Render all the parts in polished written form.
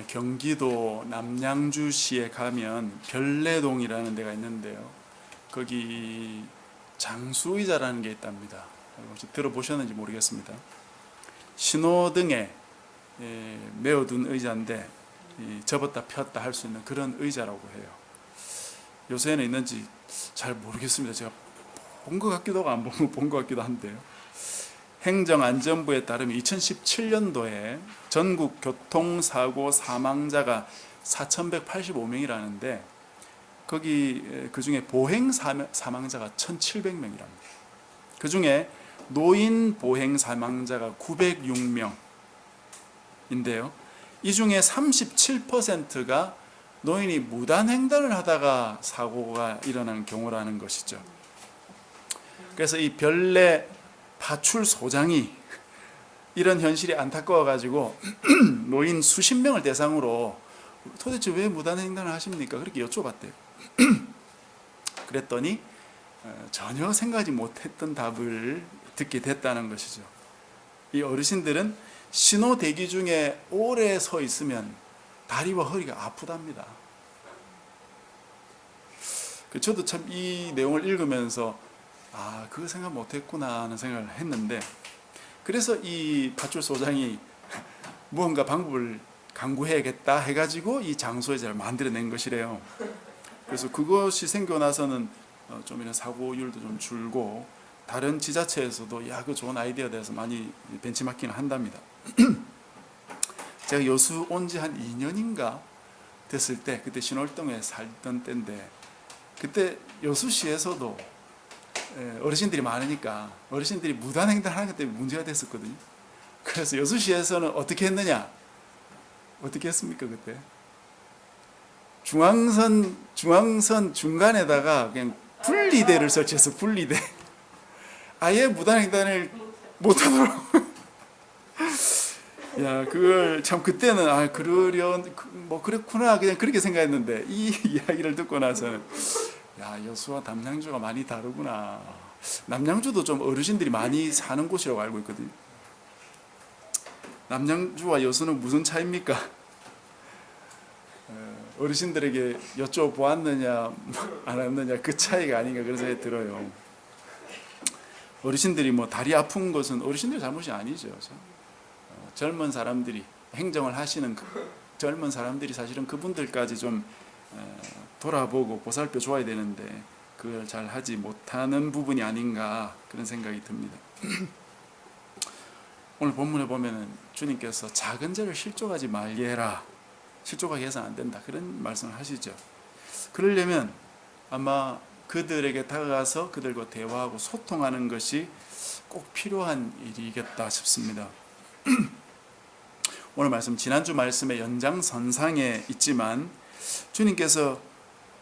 경기도 남양주시에 가면 별내동이라는 데가 있는데요. 거기 장수의자라는 게 있답니다. 혹시 들어보셨는지 모르겠습니다. 신호등에 메어둔 의자인데 접었다 폈다 할 수 있는 그런 의자라고 해요. 요새는 있는지 잘 모르겠습니다. 제가 본 것 같기도 하고 안 본 것 같기도 한데요. 행정안전부에 따르면 2017년도에 전국 교통사고 사망자가 4,185명이라는데 거기 그중에 보행 사망자가 1,700명이랍니다. 그중에 노인 보행 사망자가 906명인데요. 이 중에 37%가 노인이 무단횡단을 하다가 사고가 일어나는 경우라는 것이죠. 그래서 이 별내 파출소장이 이런 현실이 안타까워가지고 노인 수십 명을 대상으로 도대체 왜 무단횡단을 하십니까? 그렇게 여쭤봤대요. 그랬더니 전혀 생각하지 못했던 답을 듣게 됐다는 것이죠. 이 어르신들은 신호 대기 중에 오래 서 있으면 다리와 허리가 아프답니다. 저도 참 이 내용을 읽으면서 그거 생각 못했구나 하는 생각을 했는데, 그래서 이 파출소장이 무언가 방법을 강구해야겠다 해가지고 이 장소의자를 만들어낸 것이래요. 그래서 그것이 생겨 나서는 좀 이런 사고율도 좀 줄고 다른 지자체에서도 그 좋은 아이디어에 대해서 많이 벤치마킹을 한답니다. 제가 여수 온 지 한 2년인가 됐을 때, 그때 신월동에 살던 때인데, 그때 여수시에서도 어르신들이 많으니까 어르신들이 무단횡단하는 것 때문에 문제가 됐었거든요. 그래서 여수시에서는 어떻게 했느냐? 어떻게 했습니까 그때? 중앙선 중간에다가 그냥 분리대를 설치해서 분리대, 아예 무단횡단을 못하도록. 그걸 참 그때는 그렇구나 그냥 그렇게 생각했는데, 이 이야기를 듣고 나서는 여수와 남양주가 많이 다르구나. 남양주도 좀 어르신들이 많이 사는 곳이라고 알고 있거든요. 남양주와 여수는 무슨 차이입니까? 어르신들에게 여쭤보았느냐 안 했느냐 그 차이가 아닌가 그런 생각이 들어요. 어르신들이 다리 아픈 것은 어르신들 잘못이 아니죠. 젊은 사람들이 행정을 하시는 젊은 사람들이 사실은 그분들까지 좀 돌아보고 보살펴 줘야 되는데 그걸 잘 하지 못하는 부분이 아닌가 그런 생각이 듭니다. 오늘 본문에 보면은 주님께서 작은 죄를 실족하지 말게 해라, 실족하게 해서는 안 된다 그런 말씀을 하시죠. 그러려면 아마 그들에게 다가가서 그들과 대화하고 소통하는 것이 꼭 필요한 일이겠다 싶습니다. 오늘 말씀 지난주 말씀의 연장선상에 있지만 주님께서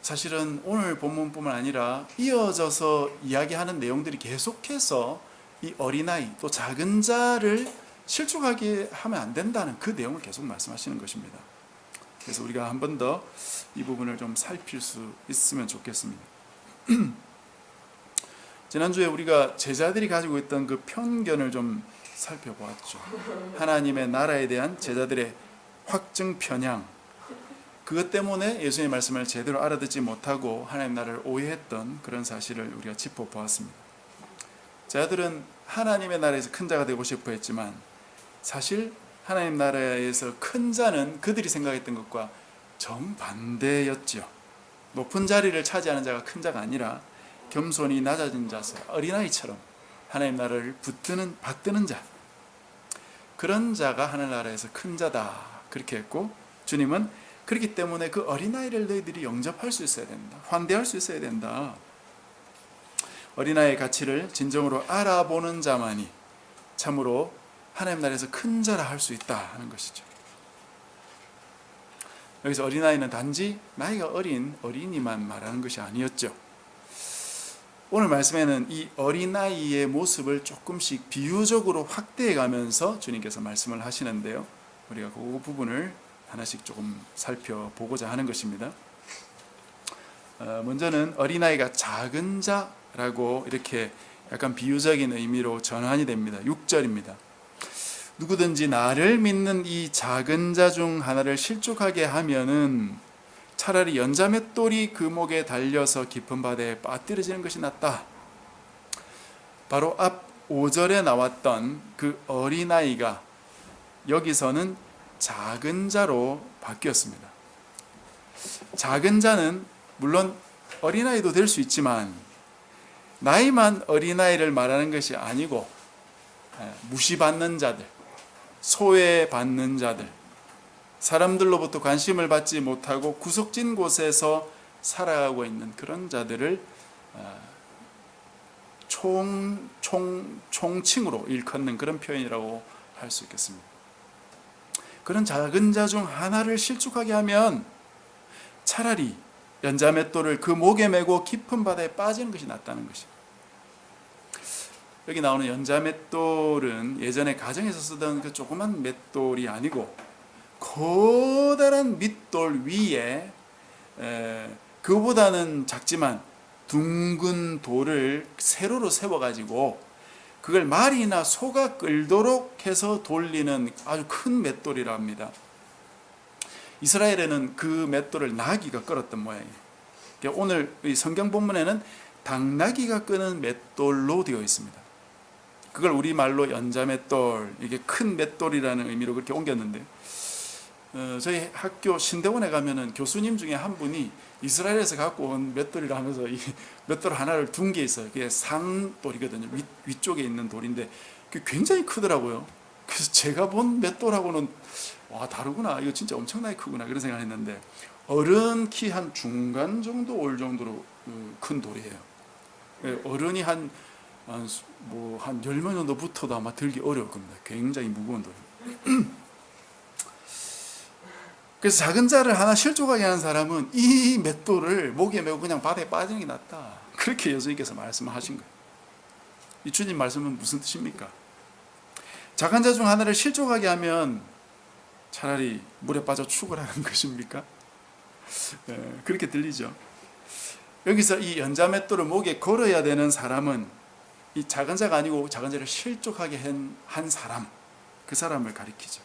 사실은 오늘 본문뿐만 아니라 이어져서 이야기하는 내용들이 계속해서 이 어린아이 또 작은 자를 실족하게 하면 안 된다는 그 내용을 계속 말씀하시는 것입니다. 그래서 우리가 한 번 더 이 부분을 좀 살필 수 있으면 좋겠습니다. 지난주에 우리가 제자들이 가지고 있던 그 편견을 좀 살펴보았죠. 하나님의 나라에 대한 제자들의 확증 편향, 그것 때문에 예수님의 말씀을 제대로 알아듣지 못하고 하나님 나라를 오해했던 그런 사실을 우리가 짚어보았습니다. 제자들은 하나님의 나라에서 큰 자가 되고 싶어 했지만 사실 하나님 나라에서 큰 자는 그들이 생각했던 것과 정반대였죠. 높은 자리를 차지하는 자가 큰 자가 아니라 겸손히 낮아진 자세, 어린아이처럼 하나님 나라를 받드는 자, 그런 자가 하늘 나라에서 큰 자다 그렇게 했고, 주님은 그렇기 때문에 그 어린아이를 너희들이 영접할 수 있어야 된다, 환대할 수 있어야 된다. 어린아이의 가치를 진정으로 알아보는 자만이 참으로 하나님 나라에서 큰 자라 할 수 있다 하는 것이죠. 여기서 어린아이는 단지 나이가 어린 어린이만 말하는 것이 아니었죠. 오늘 말씀에는 이 어린아이의 모습을 조금씩 비유적으로 확대해 가면서 주님께서 말씀을 하시는데요, 우리가 그 부분을 하나씩 조금 살펴보고자 하는 것입니다. 먼저는 어린아이가 작은 자라고 이렇게 약간 비유적인 의미로 전환이 됩니다. 6절입니다. 누구든지 나를 믿는 이 작은 자 중 하나를 실족하게 하면은 차라리 연자맷돌이 그 목에 달려서 깊은 바다에 빠뜨려지는 것이 낫다. 바로 앞 5절에 나왔던 그 어린아이가 여기서는 작은 자로 바뀌었습니다. 작은 자는 물론 어린아이도 될 수 있지만 나이만 어린아이를 말하는 것이 아니고 무시받는 자들, 소외받는 자들, 사람들로부터 관심을 받지 못하고 구석진 곳에서 살아가고 있는 그런 자들을 총칭으로 일컫는 그런 표현이라고 할 수 있겠습니다. 그런 작은 자 중 하나를 실족하게 하면 차라리 연자맷돌을 그 목에 메고 깊은 바다에 빠지는 것이 낫다는 것이죠. 여기 나오는 연자맷돌은 예전에 가정에서 쓰던 그 조그만 맷돌이 아니고 커다란 밑돌 위에 그보다는 작지만 둥근 돌을 세로로 세워가지고 그걸 말이나 소가 끌도록 해서 돌리는 아주 큰 맷돌이라 합니다. 이스라엘에는 그 맷돌을 나귀가 끌었던 모양이에요. 오늘 이 성경 본문에는 당나귀가 끄는 맷돌로 되어 있습니다. 그걸 우리말로 연자맷돌, 이게 큰 맷돌이라는 의미로 그렇게 옮겼는데 저희 학교 신대원에 가면은 교수님 중에 한 분이 이스라엘에서 갖고 온 맷돌이라 하면서 이 맷돌 하나를 둔 게 있어요. 그게 상돌이거든요. 위쪽에 있는 돌인데 그게 굉장히 크더라고요. 그래서 제가 본 맷돌하고는 와 다르구나. 이거 진짜 엄청나게 크구나. 그런 생각을 했는데 어른 키 한 중간 정도 올 정도로 큰 돌이에요. 어른이 한 10명 정도 붙어도 아마 들기 어려울 겁니다. 굉장히 무거운 돌. 그래서 작은 자를 하나 실족하게 하는 사람은 이 맷돌을 목에 메고 그냥 바다에 빠지는 게 낫다. 그렇게 예수님께서 말씀하신 거예요. 이 주님 말씀은 무슨 뜻입니까? 작은 자 중 하나를 실족하게 하면 차라리 물에 빠져 죽으라는 것입니까? 그렇게 들리죠. 여기서 이 연자맷돌을 목에 걸어야 되는 사람은 이 작은 자가 아니고 작은 자를 실족하게 한 사람, 그 사람을 가리키죠.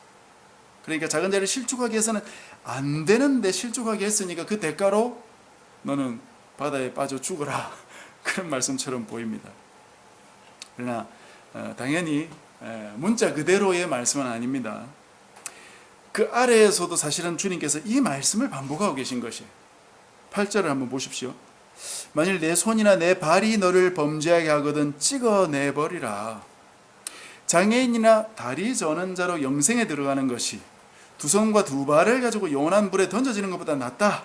그러니까 작은 자를 실족하게 해서는 안 되는데 실족하게 했으니까 그 대가로 너는 바다에 빠져 죽어라. 그런 말씀처럼 보입니다. 그러나 당연히 문자 그대로의 말씀은 아닙니다. 그 아래에서도 사실은 주님께서 이 말씀을 반복하고 계신 것이에요. 8절을 한번 보십시오. 만일 내 손이나 내 발이 너를 범죄하게 하거든 찍어내버리라. 장애인이나 다리 저는 자로 영생에 들어가는 것이 두 손과 두 발을 가지고 영원한 불에 던져지는 것보다 낫다.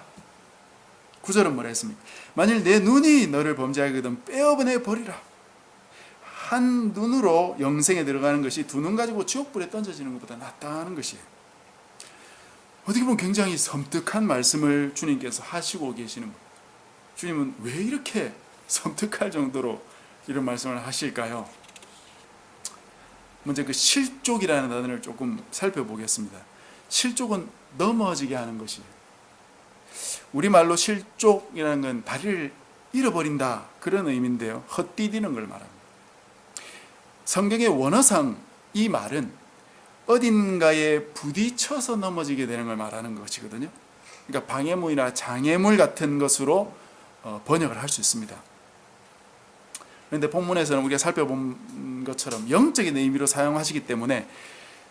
9절은 뭐라 했습니까? 만일 내 눈이 너를 범죄하거든 빼어내 버리라. 한 눈으로 영생에 들어가는 것이 두 눈 가지고 지옥불에 던져지는 것보다 낫다는 것이에요. 어떻게 보면 굉장히 섬뜩한 말씀을 주님께서 하시고 계시는 거예요. 주님은 왜 이렇게 섬뜩할 정도로 이런 말씀을 하실까요? 먼저 그 실족이라는 단어를 조금 살펴보겠습니다. 실족은 넘어지게 하는 것이에요. 우리말로 실족이라는 건 다리를 잃어버린다 그런 의미인데요. 헛디디는 걸 말합니다. 성경의 원어상 이 말은 어딘가에 부딪혀서 넘어지게 되는 걸 말하는 것이거든요. 그러니까 방해물이나 장애물 같은 것으로 번역을 할 수 있습니다. 그런데 본문에서는 우리가 살펴본 것처럼 영적인 의미로 사용하시기 때문에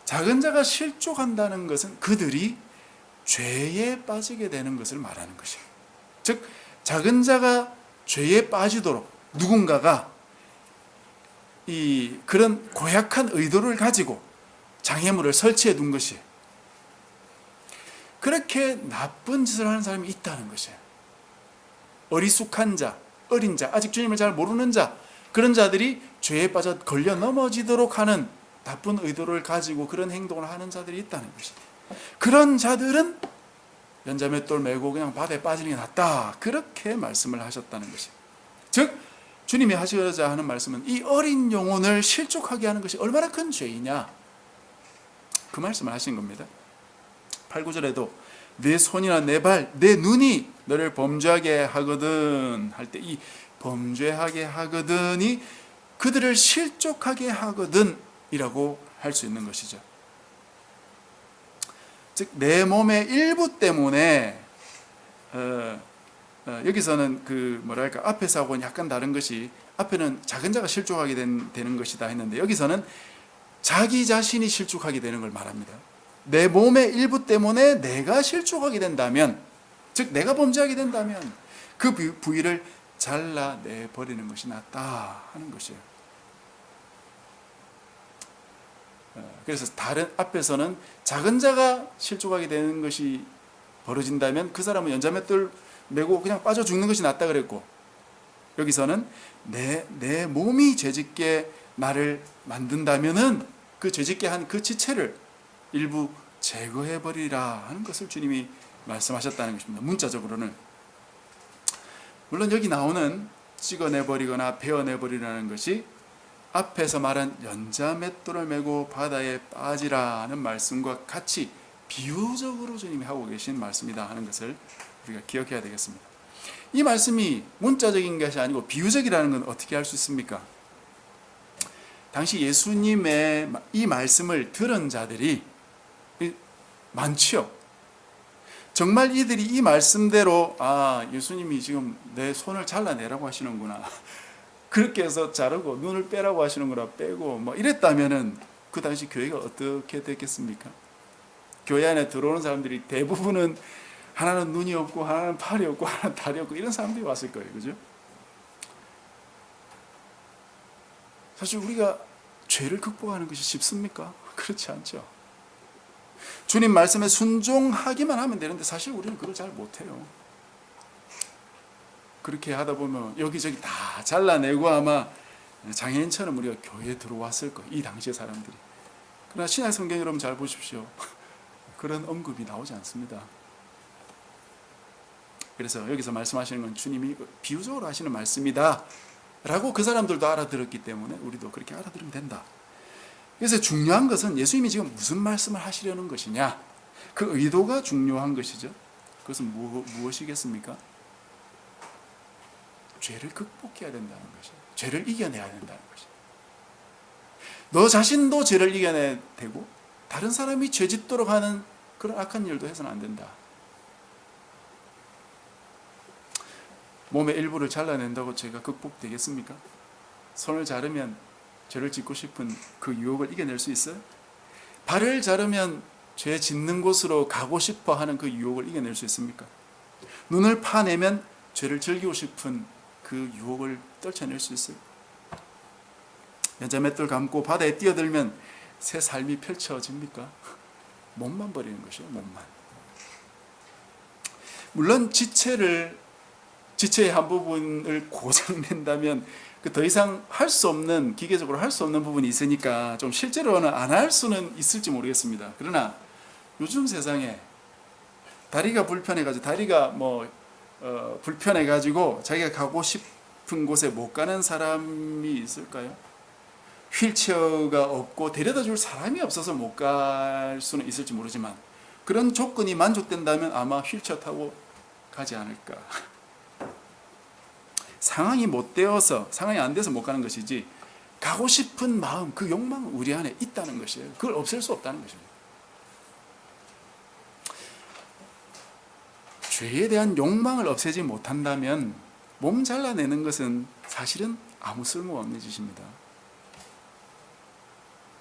작은 자가 실족한다는 것은 그들이 죄에 빠지게 되는 것을 말하는 것이에요. 즉 작은 자가 죄에 빠지도록 누군가가 그런 고약한 의도를 가지고 장애물을 설치해 둔 것이에요. 그렇게 나쁜 짓을 하는 사람이 있다는 것이에요. 어리숙한 자, 어린 자, 아직 주님을 잘 모르는 자, 그런 자들이 죄에 빠져 걸려 넘어지도록 하는 나쁜 의도를 가지고 그런 행동을 하는 자들이 있다는 것이에요. 그런 자들은 연자맷돌 메고 그냥 바다에 빠지는 게 낫다. 그렇게 말씀을 하셨다는 것이에요. 즉 주님이 하시고자 하는 말씀은 이 어린 영혼을 실족하게 하는 것이 얼마나 큰 죄이냐, 그 말씀을 하신 겁니다. 8, 9절에도 내 손이나 내 발, 내 눈이 너를 범죄하게 하거든 할 때 이 범죄하게 하거든이 그들을 실족하게 하거든 이라고 할 수 있는 것이죠. 즉 내 몸의 일부 때문에 여기서는 그 뭐랄까 앞에서하고는 약간 다른 것이, 앞에는 작은 자가 실족하게 되는 것이다 했는데 여기서는 자기 자신이 실족하게 되는 걸 말합니다. 내 몸의 일부 때문에 내가 실족하게 된다면, 즉 내가 범죄하게 된다면 그 부위를 잘라내 버리는 것이 낫다 하는 것이에요. 그래서 다른 앞에서는 작은 자가 실족하게 되는 것이 벌어진다면 그 사람은 연자맷돌 메고 그냥 빠져 죽는 것이 낫다 그랬고, 여기서는 내 몸이 죄짓게 나를 만든다면은 그 죄짓게 한 그 지체를 일부 제거해 버리라 하는 것을 주님이 말씀하셨다는 것입니다. 문자적으로는 물론 여기 나오는 찍어내 버리거나 베어내 버리라는 것이 앞에서 말한 연자맷돌을 메고 바다에 빠지라는 말씀과 같이 비유적으로 주님이 하고 계신 말씀이다 하는 것을 우리가 기억해야 되겠습니다. 이 말씀이 문자적인 것이 아니고 비유적이라는 건 어떻게 할 수 있습니까? 당시 예수님의 이 말씀을 들은 자들이 많지요. 정말 이들이 이 말씀대로 예수님이 지금 내 손을 잘라내라고 하시는구나, 그렇게 해서 자르고 눈을 빼라고 하시는구나 빼고 뭐 이랬다면은 그 당시 교회가 어떻게 됐겠습니까? 교회 안에 들어오는 사람들이 대부분은 하나는 눈이 없고 하나는 팔이 없고 하나는 다리 없고 이런 사람들이 왔을 거예요. 그죠? 사실 우리가 죄를 극복하는 것이 쉽습니까? 그렇지 않죠. 주님 말씀에 순종하기만 하면 되는데 사실 우리는 그걸 잘 못해요. 그렇게 하다 보면 여기저기 다 잘라내고 아마 장애인처럼 우리가 교회에 들어왔을 거예요. 이 당시의 사람들이. 그러나 신약 성경 여러분 잘 보십시오. 그런 언급이 나오지 않습니다. 그래서 여기서 말씀하시는 건 주님이 비유적으로 하시는 말씀이다 라고 그 사람들도 알아들었기 때문에 우리도 그렇게 알아들으면 된다. 그래서 중요한 것은 예수님이 지금 무슨 말씀을 하시려는 것이냐, 그 의도가 중요한 것이죠. 그것은 무엇이겠습니까? 죄를 극복해야 된다는 것이에요. 죄를 이겨내야 된다는 것이에요. 너 자신도 죄를 이겨내야 되고 다른 사람이 죄 짓도록 하는 그런 악한 일도 해서는 안 된다. 몸의 일부를 잘라낸다고 죄가 극복되겠습니까? 손을 자르면 죄를 짓고 싶은 그 유혹을 이겨낼 수 있어요? 발을 자르면 죄 짓는 곳으로 가고 싶어 하는 그 유혹을 이겨낼 수 있습니까? 눈을 파내면 죄를 즐기고 싶은 그 유혹을 떨쳐낼 수 있어요? 연자맷돌 감고 바다에 뛰어들면 새 삶이 펼쳐집니까? 몸만 버리는 것이에요. 몸만. 물론 지체의 한 부분을 고장낸다면 그 더 이상 할 수 없는, 기계적으로 할 수 없는 부분이 있으니까 좀 실제로는 안 할 수는 있을지 모르겠습니다. 그러나 요즘 세상에 다리가 불편해가지고 자기가 가고 싶은 곳에 못 가는 사람이 있을까요? 휠체어가 없고 데려다 줄 사람이 없어서 못 갈 수는 있을지 모르지만 그런 조건이 만족된다면 아마 휠체어 타고 가지 않을까. 상황이 안 돼서 못 가는 것이지, 가고 싶은 마음, 그 욕망은 우리 안에 있다는 것이에요. 그걸 없앨 수 없다는 것입니다. 죄에 대한 욕망을 없애지 못한다면 몸 잘라내는 것은 사실은 아무 쓸모 없는 짓입니다.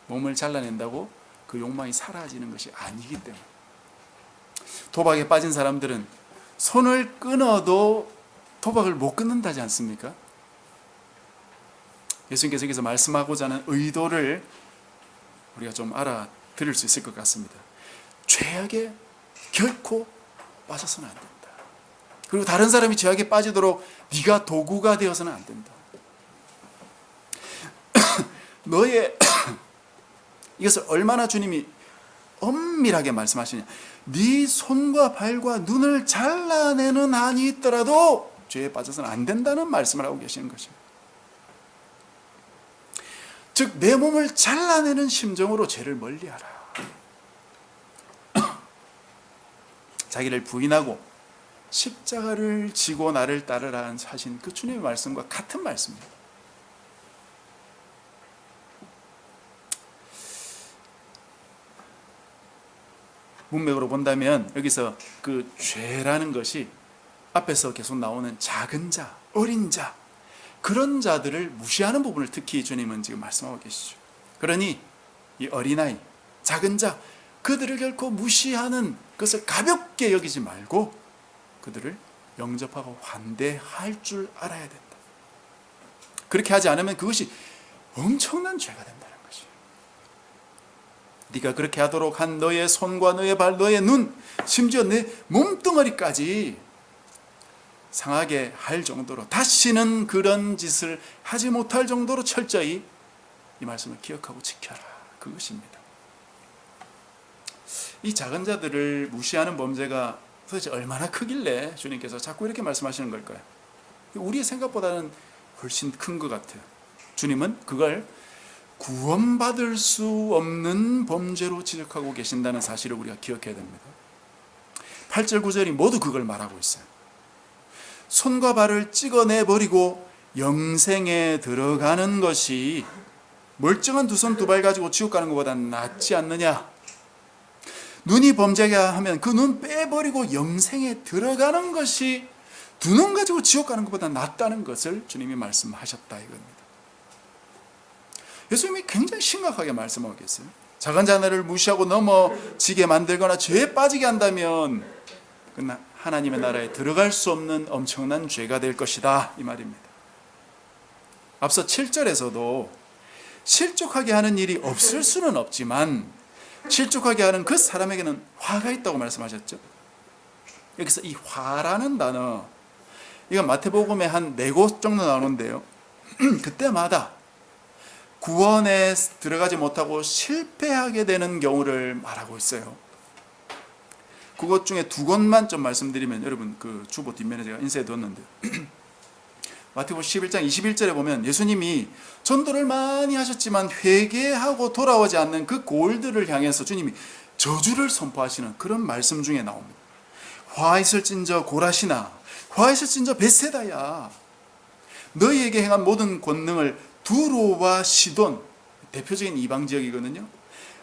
몸을 잘라낸다고 그 욕망이 사라지는 것이 아니기 때문에. 도박에 빠진 사람들은 손을 끊어도 도박을 못 끊는다지 않습니까? 예수님께서 여기서 말씀하고자 하는 의도를 우리가 좀 알아들을 수 있을 것 같습니다. 죄악에 결코 빠져서는 안 된다. 그리고 다른 사람이 죄악에 빠지도록 네가 도구가 되어서는 안 된다. 이것을 얼마나 주님이 엄밀하게 말씀하시냐. 네 손과 발과 눈을 잘라내는 한이 있더라도 죄에 빠져서는 안 된다는 말씀을 하고 계시는 것입니다. 즉 내 몸을 잘라내는 심정으로 죄를 멀리하라. 자기를 부인하고 십자가를 지고 나를 따르라 하신 그 주님의 말씀과 같은 말씀입니다. 문맥으로 본다면 여기서 그 죄라는 것이 앞에서 계속 나오는 작은 자, 어린 자, 그런 자들을 무시하는 부분을 특히 주님은 지금 말씀하고 계시죠. 그러니 이 어린아이, 작은 자, 그들을 결코 무시하는 것을 가볍게 여기지 말고 그들을 영접하고 환대할 줄 알아야 된다. 그렇게 하지 않으면 그것이 엄청난 죄가 된다는 것이에요. 네가 그렇게 하도록 한 너의 손과 너의 발, 너의 눈, 심지어 내 몸뚱어리까지 상하게 할 정도로, 다시는 그런 짓을 하지 못할 정도로 철저히 이 말씀을 기억하고 지켜라, 그것입니다. 이 작은 자들을 무시하는 범죄가 도대체 얼마나 크길래 주님께서 자꾸 이렇게 말씀하시는 걸까요? 우리의 생각보다는 훨씬 큰 것 같아요. 주님은 그걸 구원받을 수 없는 범죄로 지적하고 계신다는 사실을 우리가 기억해야 됩니다. 8절 9절이 모두 그걸 말하고 있어요. 손과 발을 찍어내버리고 영생에 들어가는 것이 멀쩡한 두 손 두 발 가지고 지옥 가는 것보다 낫지 않느냐. 눈이 범죄가 하면 그 눈 빼버리고 영생에 들어가는 것이 두 눈 가지고 지옥 가는 것보다 낫다는 것을 주님이 말씀하셨다 이겁니다. 예수님이 굉장히 심각하게 말씀하고 계세요. 작은 자녀를 무시하고 넘어지게 만들거나 죄에 빠지게 한다면 하나님의 나라에 들어갈 수 없는 엄청난 죄가 될 것이다 이 말입니다. 앞서 7절에서도 실족하게 하는 일이 없을 수는 없지만 실족하게 하는 그 사람에게는 화가 있다고 말씀하셨죠. 여기서 이 화라는 단어, 이건 마태복음에 한 4곳 정도 나오는데요. 그때마다 구원에 들어가지 못하고 실패하게 되는 경우를 말하고 있어요. 그것 중에 2곳만 좀 말씀드리면, 여러분 그 주보 뒷면에 제가 인쇄해 뒀는데 마태복음 11장 21절에 보면 예수님이 전도를 많이 하셨지만 회개하고 돌아오지 않는 그 고을들을 향해서 주님이 저주를 선포하시는 그런 말씀 중에 나옵니다. 화 있을진저 고라시나, 화 있을진저 벳세다야, 너희에게 행한 모든 권능을 두로와 시돈, 대표적인 이방 지역이거든요.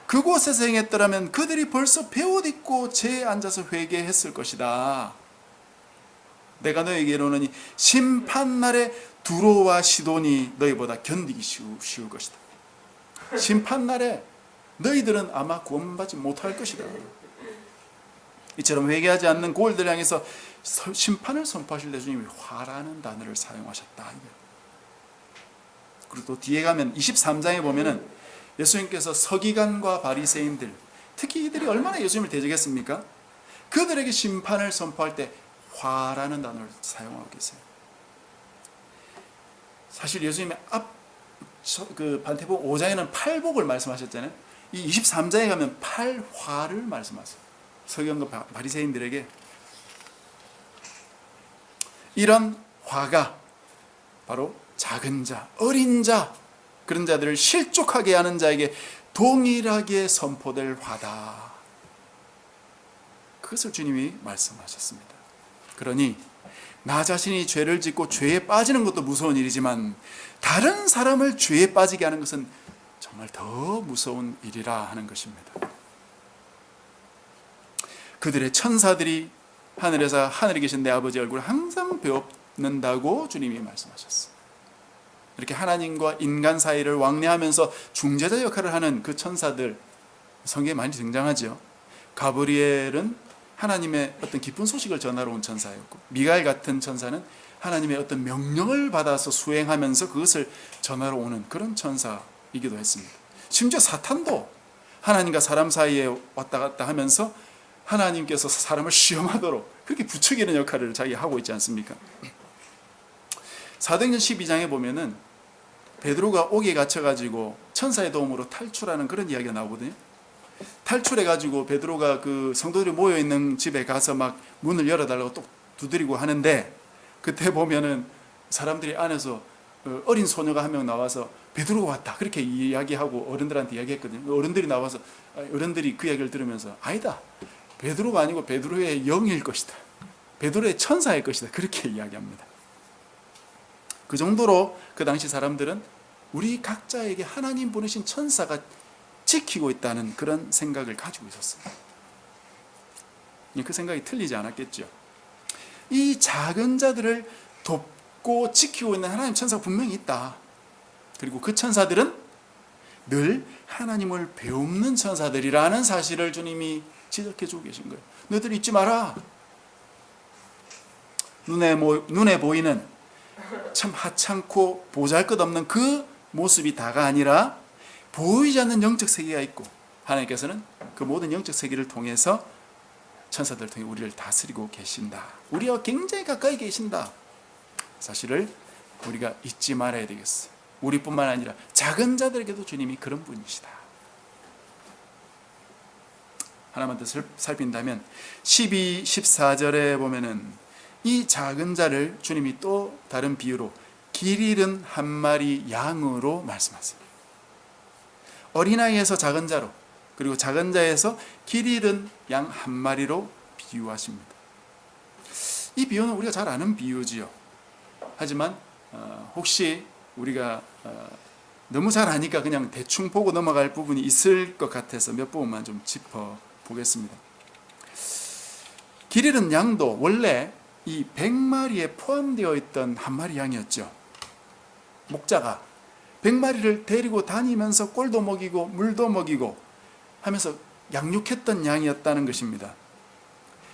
그곳에서 행했더라면 그들이 벌써 베옷 입고 재에 앉아서 회개했을 것이다. 내가 너희에게 이르노니 심판날에 두로와 시돈이 너희보다 견디기 쉬울 것이다. 심판날에 너희들은 아마 구원받지 못할 것이다. 이처럼 회개하지 않는 고을들 향해서 심판을 선포하실 때 주님이 화라는 단어를 사용하셨다. 그리고 또 뒤에 가면 23장에 보면은 예수님께서 서기관과 바리새인들, 특히 이들이 얼마나 예수님을 대적했습니까? 그들에게 심판을 선포할 때 화라는 단어를 사용하고 계세요. 사실 예수님의 마태복음 5장에는 팔복을 말씀하셨잖아요. 이 23장에 가면 팔화를 말씀하세요. 서기관과 바리새인들에게 이런 화가 바로 작은 자, 어린 자, 그런 자들을 실족하게 하는 자에게 동일하게 선포될 화다. 그것을 주님이 말씀하셨습니다. 그러니 나 자신이 죄를 짓고 죄에 빠지는 것도 무서운 일이지만 다른 사람을 죄에 빠지게 하는 것은 정말 더 무서운 일이라 하는 것입니다. 그들의 천사들이 하늘에서 하늘에 계신 내 아버지 얼굴을 항상 배웁는다고 주님이 말씀하셨어요. 이렇게 하나님과 인간 사이를 왕래하면서 중재자 역할을 하는 그 천사들, 성경에 많이 등장하죠. 가브리엘은 하나님의 어떤 기쁜 소식을 전하러 온 천사였고, 미가엘 같은 천사는 하나님의 어떤 명령을 받아서 수행하면서 그것을 전하러 오는 그런 천사이기도 했습니다. 심지어 사탄도 하나님과 사람 사이에 왔다 갔다 하면서 하나님께서 사람을 시험하도록 그렇게 부추기는 역할을 자기가 하고 있지 않습니까? 사도행전 12장에 보면은 베드로가 옥에 갇혀가지고 천사의 도움으로 탈출하는 그런 이야기가 나오거든요. 탈출해가지고 베드로가 그 성도들이 모여있는 집에 가서 막 문을 열어달라고 또 두드리고 하는데, 그때 보면은 사람들이 안에서 어린 소녀가 한 명 나와서 베드로가 왔다 그렇게 이야기하고 어른들한테 이야기했거든요. 어른들이 나와서, 어른들이 그 이야기를 들으면서 아니다, 베드로가 아니고 베드로의 영일 것이다, 베드로의 천사일 것이다, 그렇게 이야기합니다. 그 정도로 그 당시 사람들은 우리 각자에게 하나님 보내신 천사가 지키고 있다는 그런 생각을 가지고 있었어요. 그 생각이 틀리지 않았겠죠. 이 작은 자들을 돕고 지키고 있는 하나님 천사가 분명히 있다. 그리고 그 천사들은 늘 하나님을 배우는 천사들이라는 사실을 주님이 지적해 주고 계신 거예요. 너희들 잊지 마라. 눈에 보이는 참 하찮고 보잘것없는 그 모습이 다가 아니라 보이지 않는 영적 세계가 있고, 하나님께서는 그 모든 영적 세계를 통해서 천사들을 통해 우리를 다스리고 계신다. 우리와 굉장히 가까이 계신다. 사실을 우리가 잊지 말아야 되겠어요. 우리뿐만 아니라 작은 자들에게도 주님이 그런 분이시다. 하나만 더 살핀다면 12, 14절에 보면은 이 작은 자를 주님이 또 다른 비유로 길 잃은 한 마리 양으로 말씀하세요. 어린아이에서 작은 자로, 그리고 작은 자에서 길 잃은 양 한 마리로 비유하십니다. 이 비유는 우리가 잘 아는 비유지요. 하지만 혹시 우리가 너무 잘 아니까 그냥 대충 보고 넘어갈 부분이 있을 것 같아서 몇 부분만 좀 짚어보겠습니다. 길 잃은 양도 원래 이 100마리에 포함되어 있던 한 마리 양이었죠. 목자가 100마리를 데리고 다니면서 꼴도 먹이고 물도 먹이고 하면서 양육했던 양이었다는 것입니다.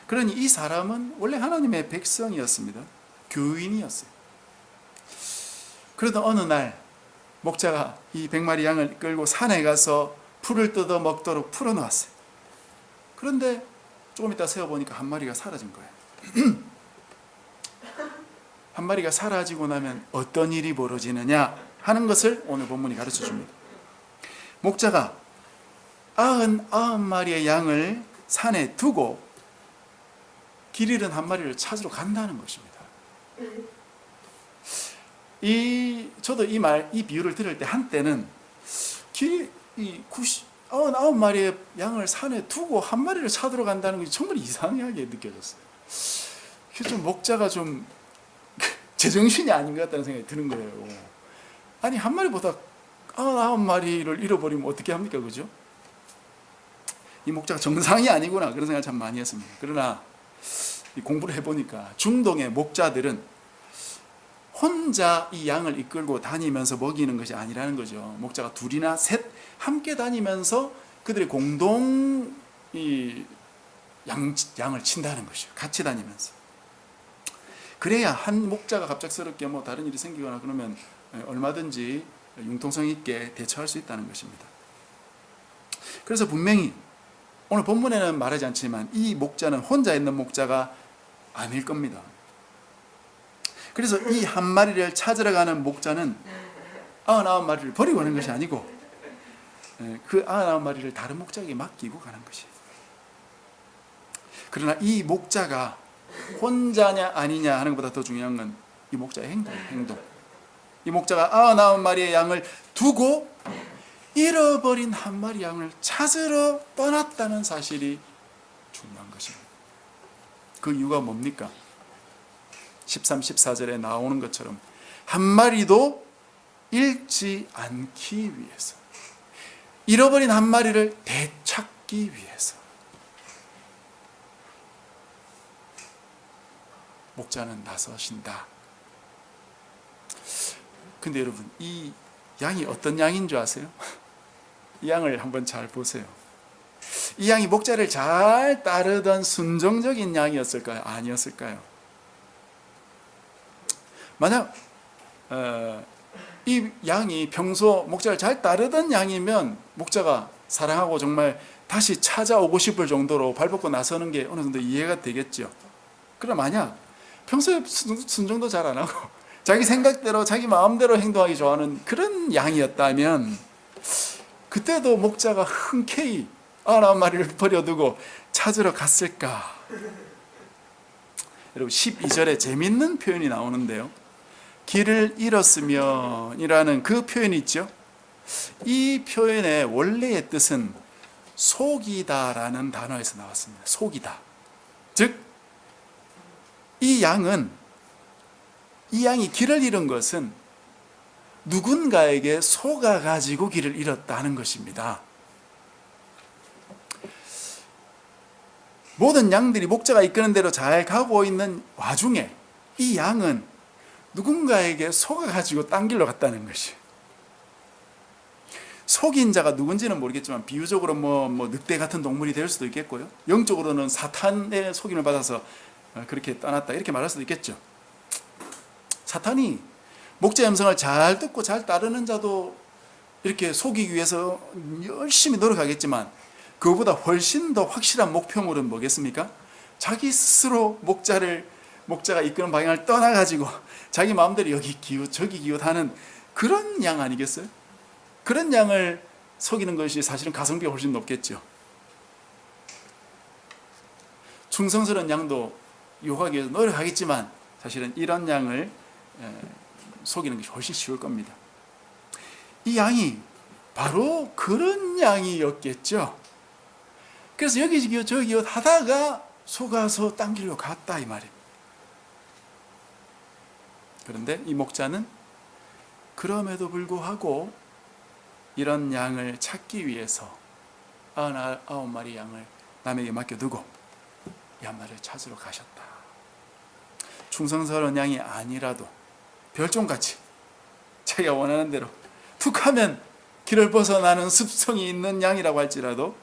그러니 이 사람은 원래 하나님의 백성이었습니다. 교인이었어요. 그러던 어느 날 목자가 이 100마리 양을 끌고 산에 가서 풀을 뜯어 먹도록 풀어놓았어요. 그런데 조금 이따 세어보니까 한 마리가 사라진 거예요. 한 마리가 사라지고 나면 어떤 일이 벌어지느냐 하는 것을 오늘 본문이 가르쳐 줍니다. 목자가 99마리의 양을 산에 두고 길 잃은 한 마리를 찾으러 간다는 것입니다. 저도 이 비유를 들을 때 한때는 99마리의 양을 산에 두고 한 마리를 찾으러 간다는 것이 정말 이상하게 느껴졌어요. 좀 목자가 좀 제정신이 아닌 것 같다는 생각이 드는 거예요. 아니 한 마리보다 99마리를 잃어버리면 어떻게 합니까? 그죠? 이 목자가 정상이 아니구나 그런 생각을 참 많이 했습니다. 그러나 공부를 해보니까 중동의 목자들은 혼자 이 양을 이끌고 다니면서 먹이는 것이 아니라는 거죠. 목자가 둘이나 셋 함께 다니면서 그들의 공동 양을 친다는 것이죠. 같이 다니면서. 그래야 한 목자가 갑작스럽게 다른 일이 생기거나 그러면 얼마든지 융통성 있게 대처할 수 있다는 것입니다. 그래서 분명히 오늘 본문에는 말하지 않지만 이 목자는 혼자 있는 목자가 아닐 겁니다. 그래서 이 한 마리를 찾으러 가는 목자는 99마리를 버리고 가는 것이 아니고 그 99마리를 다른 목자에게 맡기고 가는 것이에요. 그러나 이 목자가 혼자냐 아니냐 하는 것보다 더 중요한 건 이 목자의 행동. 이 목자가 99마리의 양을 두고 잃어버린 한 마리 양을 찾으러 떠났다는 사실이 중요한 것입니다. 그 이유가 뭡니까? 13, 14절에 나오는 것처럼 한 마리도 잃지 않기 위해서, 잃어버린 한 마리를 되찾기 위해서 목자는 나서신다. 근데 여러분, 이 양이 어떤 양인 줄 아세요? 이 양을 한번 잘 보세요. 이 양이 목자를 잘 따르던 순종적인 양이었을까요? 아니었을까요? 만약 이 양이 평소 목자를 잘 따르던 양이면 목자가 사랑하고 정말 다시 찾아오고 싶을 정도로 발벗고 나서는 게 어느 정도 이해가 되겠죠. 그럼 만약 평소에 순종도 잘 안 하고 자기 생각대로 자기 마음대로 행동하기 좋아하는 그런 양이었다면 그때도 목자가 흔쾌히 99마리를 버려두고 찾으러 갔을까? 여러분 12절에 재밌는 표현이 나오는데요. 길을 잃었으면 이라는 그 표현이 있죠. 이 표현의 원래의 뜻은 속이다라는 단어에서 나왔습니다. 속이다. 즉, 이 양이 길을 잃은 것은 누군가에게 속아가지고 길을 잃었다는 것입니다. 모든 양들이 목자가 이끄는 대로 잘 가고 있는 와중에 이 양은 누군가에게 속아가지고 딴 길로 갔다는 것이. 속인 자가 누군지는 모르겠지만 비유적으로 뭐 늑대 같은 동물이 될 수도 있겠고요. 영적으로는 사탄의 속임을 받아서 그렇게 떠났다 이렇게 말할 수도 있겠죠. 사탄이 목자의 음성을 잘 듣고 잘 따르는 자도 이렇게 속이기 위해서 열심히 노력하겠지만 그거보다 훨씬 더 확실한 목표물은 뭐겠습니까? 자기 스스로 목자가 이끄는 방향을 떠나가지고 자기 마음대로 여기 기웃 저기 기웃 하는 그런 양 아니겠어요? 그런 양을 속이는 것이 사실은 가성비가 훨씬 높겠죠. 충성스러운 양도 유혹하기 위해서 노력하겠지만 사실은 이런 양을 속이는 것이 훨씬 쉬울 겁니다. 이 양이 바로 그런 양이었겠죠. 그래서 여기 기웃 저기 기웃 하다가 속아서 딴 길로 갔다 이 말이에요. 그런데 이 목자는 그럼에도 불구하고 이런 양을 찾기 위해서 99마리 양을 남에게 맡겨두고 이 한 마리를 찾으러 가셨다. 충성스러운 양이 아니라도 별종같이 자기가 원하는 대로 툭 하면 길을 벗어나는 습성이 있는 양이라고 할지라도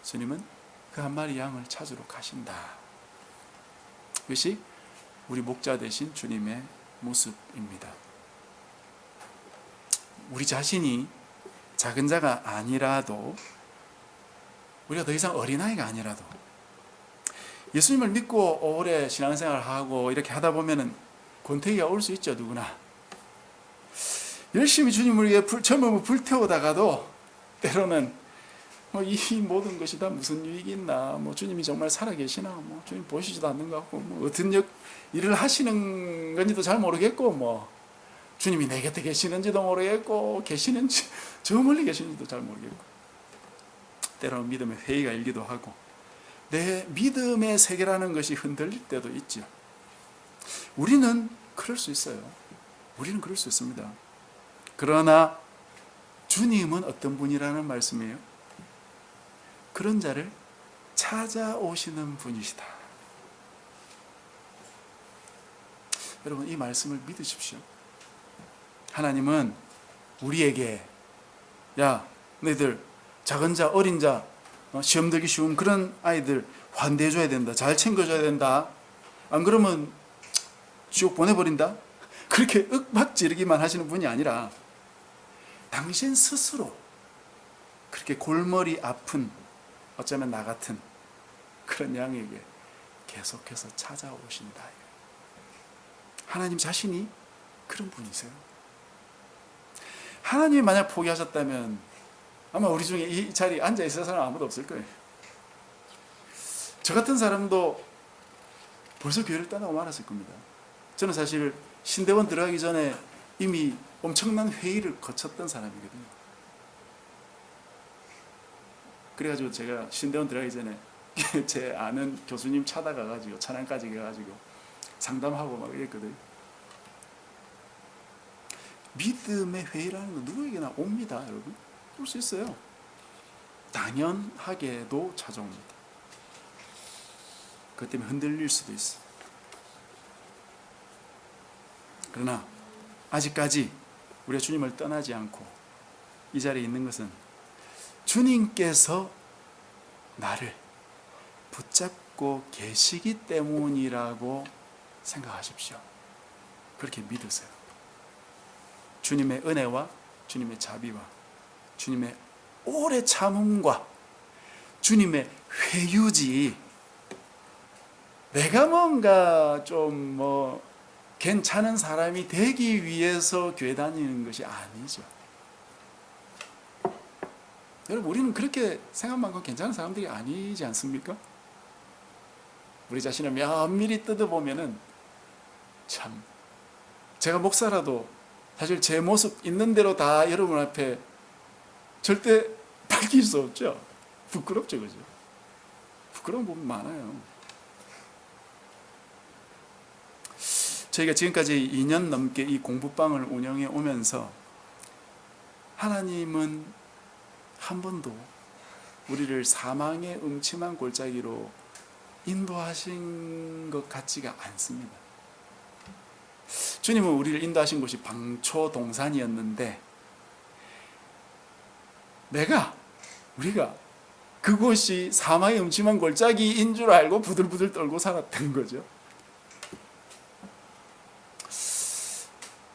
주님은 그 한 마리 양을 찾으러 가신다. 이것이 우리 목자 되신 주님의 모습입니다. 우리 자신이 작은 자가 아니라도, 우리가 더 이상 어린아이가 아니라도 예수님을 믿고 오래 신앙생활을 하고 이렇게 하다 보면은 권태기가 올 수 있죠. 누구나 열심히 주님을 위해 젊음을 불태우다가도 때로는 이 모든 것이 다 무슨 유익이 있나, 주님이 정말 살아계시나, 주님 보시지도 않는 것 같고, 어떤 일을 하시는 건지도 잘 모르겠고, 주님이 내 곁에 계시는지도 모르겠고, 계시는지 저 멀리 계시는지도 잘 모르겠고, 때로는 믿음의 회의가 일기도 하고 내 믿음의 세계라는 것이 흔들릴 때도 있죠. 우리는 그럴 수 있어요. 우리는 그럴 수 있습니다. 그러나 주님은 어떤 분이라는 말씀이에요? 그런 자를 찾아오시는 분이시다. 여러분, 이 말씀을 믿으십시오. 하나님은 우리에게 야, 너희들 작은 자, 어린 자, 시험 들기 쉬운 그런 아이들 환대해줘야 된다. 잘 챙겨줘야 된다. 안 그러면 지옥 보내버린다. 그렇게 윽박지르기만 하시는 분이 아니라 당신 스스로 그렇게 골머리 아픈, 어쩌면 나 같은 그런 양에게 계속해서 찾아오신다. 하나님 자신이 그런 분이세요. 하나님이 만약 포기하셨다면 아마 우리 중에 이 자리에 앉아있을 사람 아무도 없을 거예요. 저 같은 사람도 벌써 교회를 떠나고 말았을 겁니다. 저는 사실 신대원 들어가기 전에 이미 엄청난 회의를 거쳤던 사람이거든요. 그래가지고 제가 신대원 들어가기 전에 제 아는 교수님 찾아가가지고 천안까지 가가지고 상담하고 막 이랬거든요. 믿음의 회의라는 건 누구에게나 옵니다, 여러분. 올 수 있어요. 당연하게도 찾아옵니다. 그것 때문에 흔들릴 수도 있어요. 그러나 아직까지 우리가 주님을 떠나지 않고 이 자리에 있는 것은 주님께서 나를 붙잡고 계시기 때문이라고 생각하십시오. 그렇게 믿으세요. 주님의 은혜와 주님의 자비와 주님의 오래 참음과 주님의 회유지, 내가 뭔가 좀 괜찮은 사람이 되기 위해서 교회 다니는 것이 아니죠. 여러분, 우리는 그렇게 생각만큼 괜찮은 사람들이 아니지 않습니까? 우리 자신을 면밀히 뜯어보면은 참, 제가 목사라도 사실 제 모습 있는 대로 다 여러분 앞에 절대 밝힐 수 없죠. 부끄럽죠, 그죠? 부끄러운 부분 많아요. 저희가 지금까지 2년 넘게 이 공부방을 운영해 오면서 하나님은 한 번도 우리를 사망의 음침한 골짜기로 인도하신 것 같지가 않습니다. 주님은 우리를 인도하신 곳이 방초동산이었는데 우리가 그곳이 사망의 음침한 골짜기인 줄 알고 부들부들 떨고 살았던 거죠.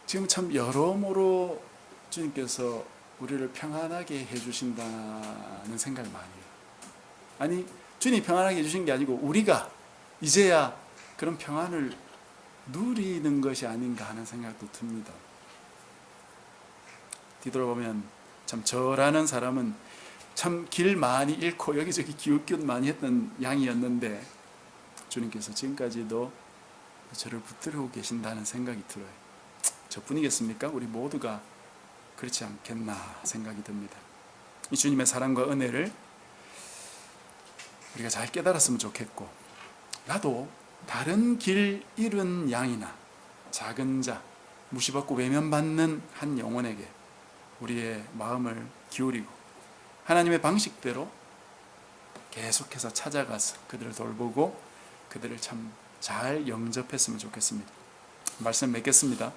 지금 참 여러모로 주님께서 우리를 평안하게 해주신다는 생각을 많이 해요. 아니, 주님이 평안하게 해주신 게 아니고 우리가 이제야 그런 평안을 누리는 것이 아닌가 하는 생각도 듭니다. 뒤돌아보면 참 저라는 사람은 참 길 많이 잃고 여기저기 기웃기웃 많이 했던 양이었는데 주님께서 지금까지도 저를 붙들고 계신다는 생각이 들어요. 저뿐이겠습니까? 우리 모두가 그렇지 않겠나 생각이 듭니다. 이 주님의 사랑과 은혜를 우리가 잘 깨달았으면 좋겠고, 나도 다른 길 잃은 양이나 작은 자, 무시받고 외면받는 한 영혼에게 우리의 마음을 기울이고 하나님의 방식대로 계속해서 찾아가서 그들을 돌보고 그들을 참 잘 영접했으면 좋겠습니다. 말씀 맺겠습니다.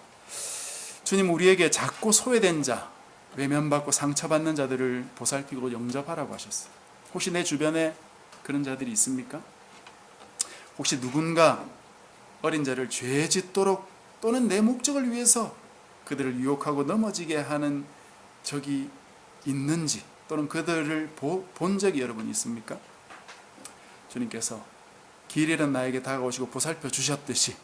주님, 우리에게 작고 소외된 자, 외면받고 상처받는 자들을 보살피고 영접하라고 하셨어요. 혹시 내 주변에 그런 자들이 있습니까? 혹시 누군가 어린 자를 죄 짓도록 또는 내 목적을 위해서 그들을 유혹하고 넘어지게 하는 적이 있는지, 또는 그들을 본 적이 여러분 있습니까? 주님께서 길 잃은 나에게 다가오시고 보살펴 주셨듯이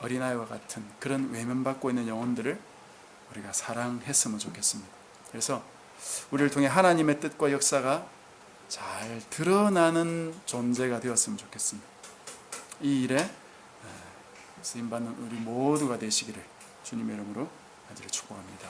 어린아이와 같은 그런 외면받고 있는 영혼들을 우리가 사랑했으면 좋겠습니다. 그래서 우리를 통해 하나님의 뜻과 역사가 잘 드러나는 존재가 되었으면 좋겠습니다. 이 일에 쓰임받는 우리 모두가 되시기를 주님의 이름으로 간절히 축복합니다.